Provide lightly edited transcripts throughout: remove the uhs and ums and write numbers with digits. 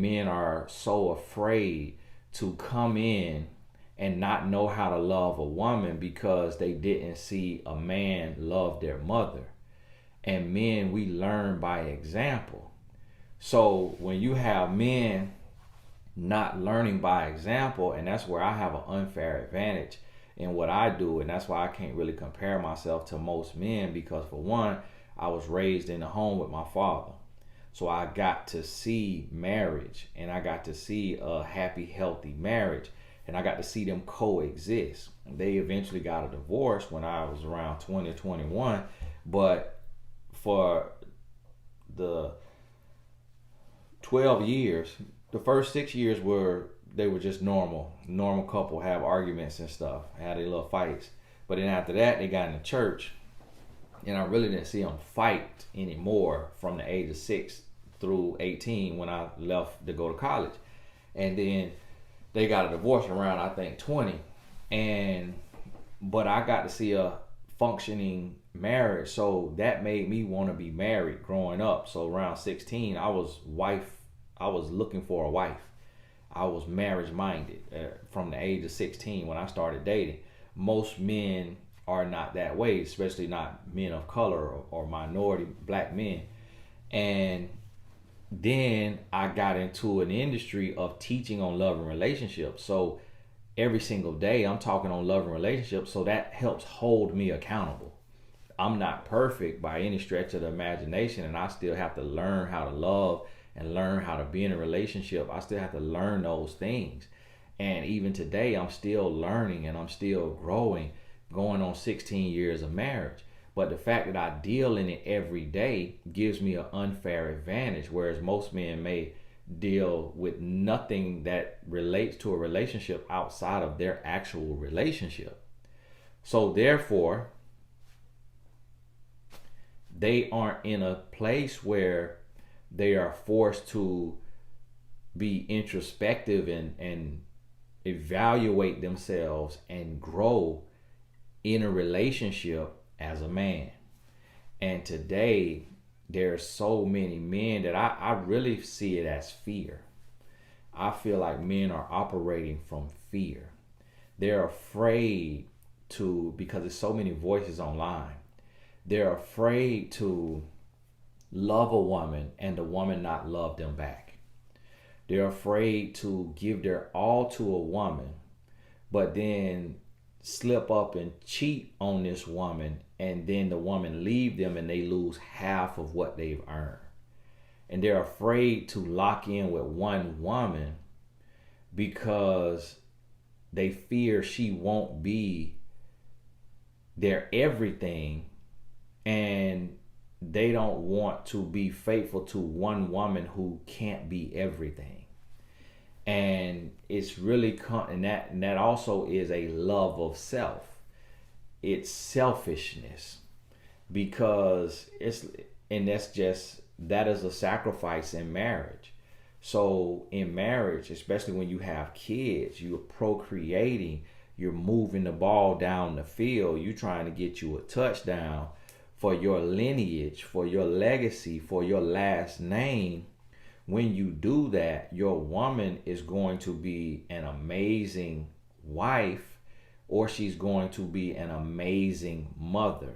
men are so afraid to come in and not know how to love a woman because they didn't see a man love their mother. And men, we learn by example. So when you have men not learning by example, and that's where I have an unfair advantage in what I do, and that's why I can't really compare myself to most men, because for one, I was raised in a home with my father. So I got to see marriage, and I got to see a happy, healthy marriage, and I got to see them coexist. They eventually got a divorce when I was around 20, 21, but for the 12 years, the first 6 years they were just normal couple, have arguments and stuff, had their little fights. But then after that, they got in the church, and I really didn't see them fight anymore from the age of 6 through 18 when I left to go to college. And then they got a divorce around, I think, 20. But I got to see a functioning marriage, so that made me want to be married growing up. So around 16, I was looking for a wife. I was marriage minded from the age of 16 when I started dating. Most men are not that way, especially not men of color or minority black men. And then I got into an industry of teaching on love and relationships. So every single day I'm talking on love and relationships, so that helps hold me accountable. I'm not perfect by any stretch of the imagination, and I still have to learn how to love and learn how to be in a relationship. I still have to learn those things. And even today, I'm still learning and I'm still growing, going on 16 years of marriage. But the fact that I deal in it every day gives me an unfair advantage, whereas most men may deal with nothing that relates to a relationship outside of their actual relationship. So therefore, they aren't in a place where they are forced to be introspective and evaluate themselves and grow in a relationship as a man. And today, there's so many men that I really see it as fear. I feel like men are operating from fear. They're afraid because there's so many voices online. They're afraid to love a woman and the woman not love them back. They're afraid to give their all to a woman, but then slip up and cheat on this woman, and then the woman leave them and they lose half of what they've earned. And they're afraid to lock in with one woman because they fear she won't be their everything, and they don't want to be faithful to one woman who can't be everything. And it's really, and that also is a love of self. It's selfishness, because that is a sacrifice in marriage. So in marriage, especially when you have kids, you're procreating, you're moving the ball down the field, you're trying to get you a touchdown for your lineage, for your legacy, for your last name. When you do that, your woman is going to be an amazing wife, or she's going to be an amazing mother.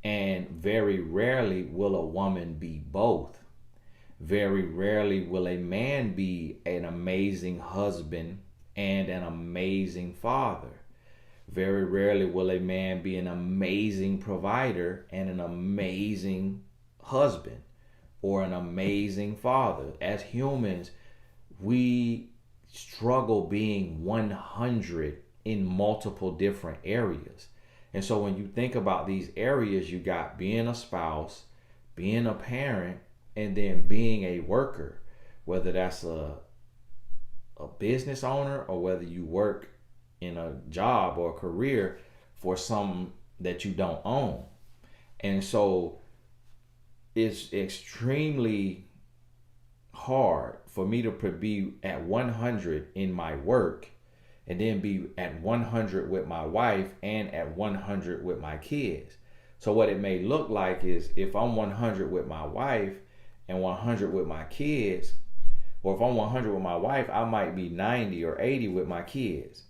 And very rarely will a woman be both. Very rarely will a man be an amazing husband and an amazing father. Very rarely will a man be an amazing provider and an amazing husband or an amazing father. As humans, we struggle being 100 in multiple different areas. And so when you think about these areas, you got being a spouse, being a parent, and then being a worker, whether that's a business owner or whether you work in a job or a career for something that you don't own. And so it's extremely hard for me to be at 100 in my work and then be at 100 with my wife and at 100 with my kids. So what it may look like is, if I'm 100 with my wife and 100 with my kids, Or if I'm 100 with my wife, I might be 90 or 80 with my kids,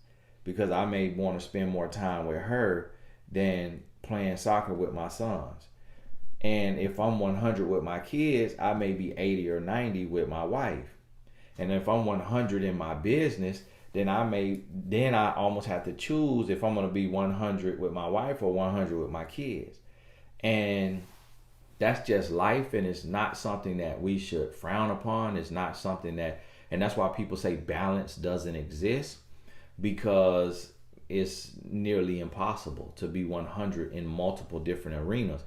because I may want to spend more time with her than playing soccer with my sons. And if I'm 100 with my kids, I may be 80 or 90 with my wife. And if I'm 100 in my business, then I almost have to choose if I'm going to be 100 with my wife or 100 with my kids. And that's just life, and it's not something that we should frown upon. It's not something and that's why people say balance doesn't exist, because it's nearly impossible to be 100 in multiple different arenas.